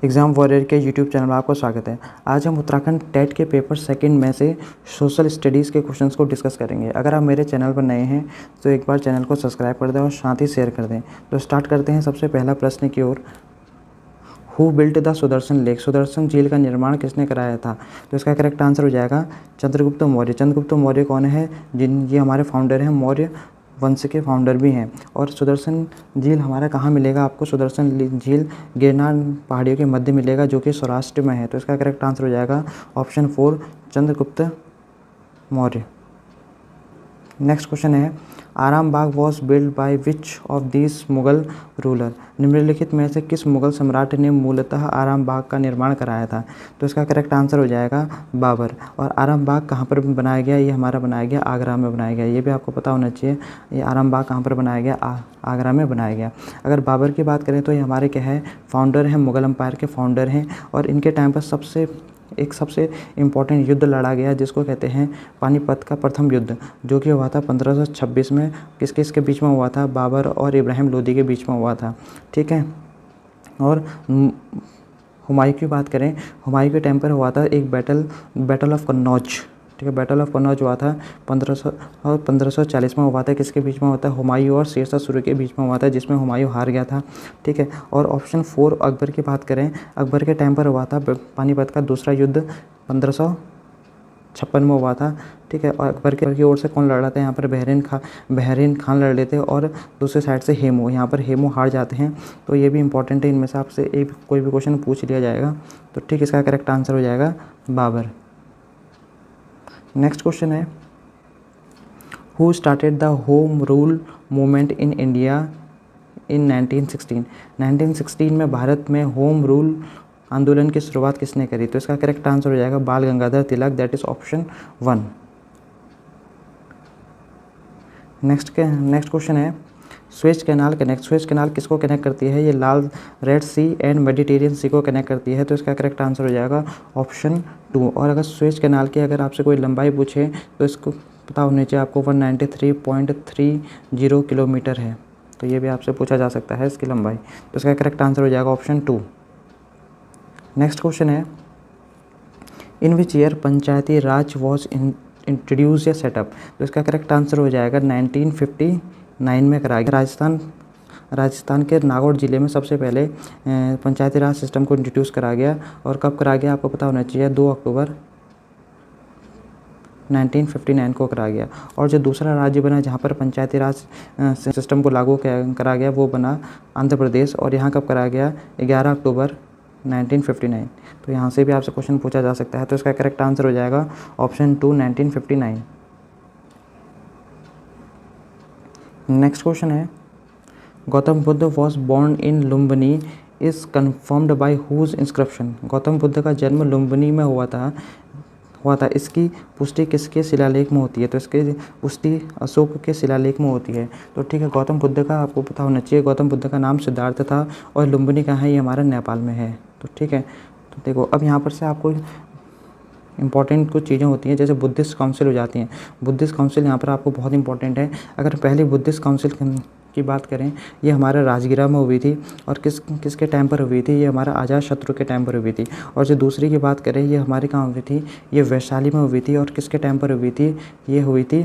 Exam warrior के YouTube channel में आपका स्वागत है। आज हम उत्तराखंड टेट के पेपर सेकंड में से सोशल स्टडीज़ के क्वेश्चंस को डिस्कस करेंगे। अगर आप मेरे चैनल पर नए हैं तो एक बार चैनल को सब्सक्राइब कर दें और साथ ही शेयर कर दें। तो स्टार्ट करते हैं सबसे पहला प्रश्न की ओर। Who built the Sudarshan lake? Sudarshan झील का निर्माण किसने कराया था? तो इसका करेक्ट आंसर हो जाएगा चंद्रगुप्त मौर्य। चंद्रगुप्त मौर्य कौन है? ये हमारे फाउंडर हैं, मौर्य वंश के फाउंडर भी हैं। और सुदर्शन झील हमारा कहाँ मिलेगा आपको? सुदर्शन झील गिरनार पहाड़ियों के मध्य मिलेगा, जो कि सौराष्ट्र में है। तो इसका करेक्ट आंसर हो जाएगा option 4 Chandragupta Maurya. Next question है, Aram Bagh was build by which of this Mughal ruler? निम्नलिखित में से किस मुगल सम्राट ने मूलतः आराम बाग का निर्माण कराया था? तो इसका करेक्ट आंसर हो जाएगा बाबर। और आराम बाग कहाँ पर बनाया गया? ये हमारा बनाया गया आगरा में बनाया गया। ये भी आपको पता होना चाहिए, ये आराम बाग कहाँ पर बनाया गया? आगरा में बनाया गया। अगर बाबर की बात करें तो ये हमारे क्या है? फाउंडर हैं, मुगल एम्पायर के फाउंडर हैं। और इनके टाइम पर सबसे इम्पॉर्टेंट युद्ध लड़ा गया जिसको कहते हैं पानीपत का प्रथम युद्ध, जो कि हुआ था 1526 में। किसके बीच में हुआ था? बाबर और इब्राहिम लोदी के बीच में हुआ था। ठीक है। और हुमायूं की बात करें, हुमायूं के टाइम पर हुआ था एक बैटल ऑफ कन्नौज। ठीक है, बैटल ऑफ कन्नौज हुआ था 1540 में हुआ था। किसके बीच में हुआ था? हुमायूं और शेरशाह सूरी के बीच में हुआ था, जिसमें हुमायूं हार गया था। ठीक है। और ऑप्शन 4 अकबर की बात करें, अकबर के टाइम पर हुआ था पानीपत का दूसरा युद्ध 1556 में हुआ था। ठीक है। और अकबर की ओर से कौन लड़ रहा था? यहाँ पर बहरीन खान लड़ रहे थे और दूसरे साइड से हेमू। यहाँ पर हेमू हार जाते हैं। तो ये भी इंपॉर्टेंट है, इनमें से आपसे एक कोई भी क्वेश्चन पूछ लिया जाएगा। तो ठीक, इसका करेक्ट आंसर हो जाएगा बाबर। नेक्स्ट क्वेश्चन है, who started the home rule movement in India in 1916? 1916 में भारत में होम रूल आंदोलन की शुरुआत किसने करी? तो इसका करेक्ट आंसर हो जाएगा Bal Gangadhar Tilak, that is option 1। Next question है, स्वेज कैनाल किसको कनेक्ट करती है? ये लाल red sea and Mediterranean sea को कनेक्ट करती है। तो इसका करेक्ट आंसर हो जाएगा ऑप्शन 2। और अगर स्वेज कैनाल की अगर आपसे कोई लंबाई पूछे तो इसको पता होना चाहिए आपको 193.30 किलोमीटर है। तो ये भी आपसे पूछा जा सकता है इसकी लंबाई। तो इसका करेक्ट आंसर हो जाएगा ऑप्शन 2। नेक्स्ट क्वेश्चन है, in which year panchayati raj was introduce या सेटअप? तो इसका करेक्ट आंसर हो जाएगा 1959 में कराया गया। राजस्थान के नागौर ज़िले में सबसे पहले पंचायती राज सिस्टम को इंट्रोड्यूस करा गया। और कब करा गया आपको पता होना चाहिए, 2 अक्टूबर 1959 को करा गया। और जो दूसरा राज्य बना जहाँ पर पंचायती राज सिस्टम को लागू करा गया वो बना आंध्र प्रदेश। और यहाँ कब करा गया? 11 अक्टूबर 1959। तो यहाँ से भी आपसे क्वेश्चन पूछा जा सकता है। तो इसका करेक्ट आंसर हो जाएगा ऑप्शन 2 1959। नेक्स्ट क्वेश्चन है, Gautam Buddha was born in Lumbini is confirmed by whose inscription? Gautam Buddha का जन्म लुम्बिनी में हुआ था। इसकी पुष्टि किसके शिलालेख में होती है? तो इसकी पुष्टि अशोक के शिलालेख में होती है। तो ठीक है, गौतम बुद्ध का आपको पता होना चाहिए, गौतम बुद्ध का नाम सिद्धार्थ था। और लुम्बिनी कहाँ है? ये हमारा नेपाल में है। तो ठीक है, तो देखो अब यहाँ पर से आपको इंपॉर्टेंट कुछ चीज़ें होती हैं, जैसे बुद्धिस्ट काउंसिल हो जाती हैं। बुद्धिस्ट काउंसिल यहाँ पर आपको बहुत इंपॉर्टेंट है। अगर पहली बुद्धिस्ट काउंसिल की बात करें, ये हमारा राजगिरा में हुई थी। और किसके टाइम पर हुई थी? ये हमारा अजातशत्रु के टाइम पर हुई थी। और जो दूसरी की बात करें, ये हमारी कहाँ हुई थी? ये वैशाली में हुई थी। और किसके टाइम पर हुई थी? ये हुई थी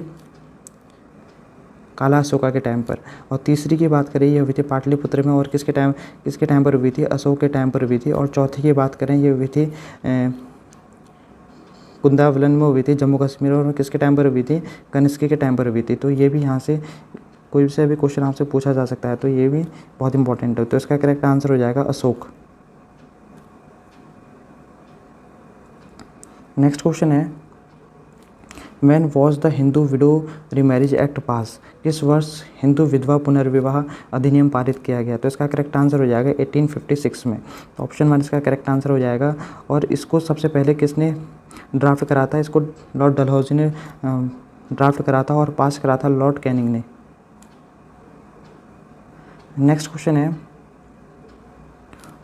काला अशोका के टाइम पर। और तीसरी की बात करें, ये हुई थी पाटलिपुत्र में। और किसके टाइम पर हुई थी? अशोक के टाइम पर हुई थी। और चौथी की बात करें, ये हुई थी कुंदावलन में हुई थी, जम्मू कश्मीर। और किसके टाइम पर हुई थी? कनिष्क के टाइम पर हुई थी। तो ये भी यहाँ से कोई से भी क्वेश्चन आपसे पूछा जा सकता है। तो ये भी बहुत इंपॉर्टेंट है। तो इसका करेक्ट आंसर हो जाएगा अशोक। नेक्स्ट क्वेश्चन है, when was the Hindu window remarriage act पास? किस वर्ष हिंदू विधवा पुनर्विवाह अधिनियम पारित किया गया? तो इसका करेक्ट आंसर हो जाएगा 1856 में। तो ऑप्शन 1 इसका करेक्ट आंसर हो जाएगा। और इसको सबसे पहले किसने ड्राफ्ट करा था? इसको लॉर्ड डलहौजी ने ड्राफ्ट करा था और पास करा था लॉर्ड कैनिंग ने। नेक्स्ट क्वेश्चन है,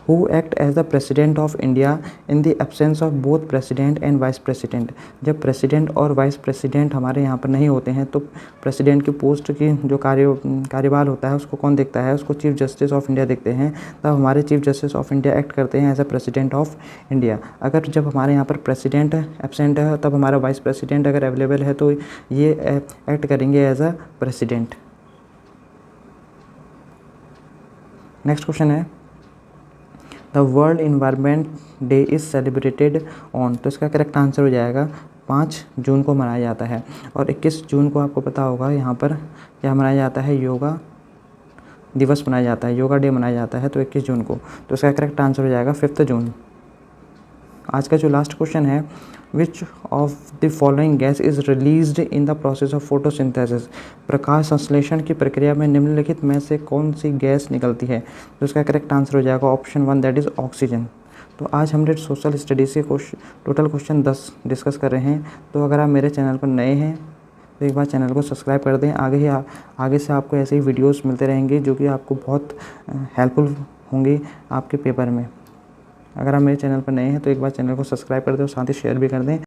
who act as the president of India in the absence of both president and vice president. जब प्रेसिडेंट और वाइस प्रेसिडेंट हमारे यहाँ पर नहीं होते हैं तो प्रेसिडेंट की पोस्ट की जो कार्यभार होता है उसको कौन देखता है, उसको चीफ जस्टिस ऑफ इंडिया देखते हैं। तब हमारे chief justice of India act करते हैं as a president of India. अगर जब हमारे यहाँ पर प्रेसिडेंट एब्सेंट है तब हमारा वाइस प्रेसिडेंट अगर अवेलेबल है तो ये एक्ट करेंगे as a president. Next question है the world environment day is celebrated on. तो इसका करेक्ट आंसर हो जाएगा 5 जून को मनाया जाता है। और 21 जून को आपको पता होगा यहाँ पर क्या मनाया जाता है, योगा दिवस मनाया जाता है, योगा डे मनाया जाता है। तो 21 जून को, तो इसका करेक्ट आंसर हो जाएगा 5 जून। आज का जो लास्ट क्वेश्चन है which of the following gas is released in the process of photosynthesis. प्रकाश संश्लेषण की प्रक्रिया में निम्नलिखित में से कौन सी गैस निकलती है। तो इसका करेक्ट आंसर हो जाएगा ऑप्शन 1 दैट इज़ ऑक्सीजन। तो आज हमने सोशल स्टडीज़ के टोटल क्वेश्चन 10 डिस्कस कर रहे हैं। तो अगर आप मेरे चैनल पर नए हैं तो एक बार चैनल को सब्सक्राइब कर दें। आगे से आपको ऐसे ही वीडियोस मिलते रहेंगे जो कि आपको बहुत हेल्पफुल होंगी आपके पेपर में। अगर आप मेरे चैनल पर नए हैं तो एक बार चैनल को सब्सक्राइब कर दें और साथ ही शेयर भी कर दें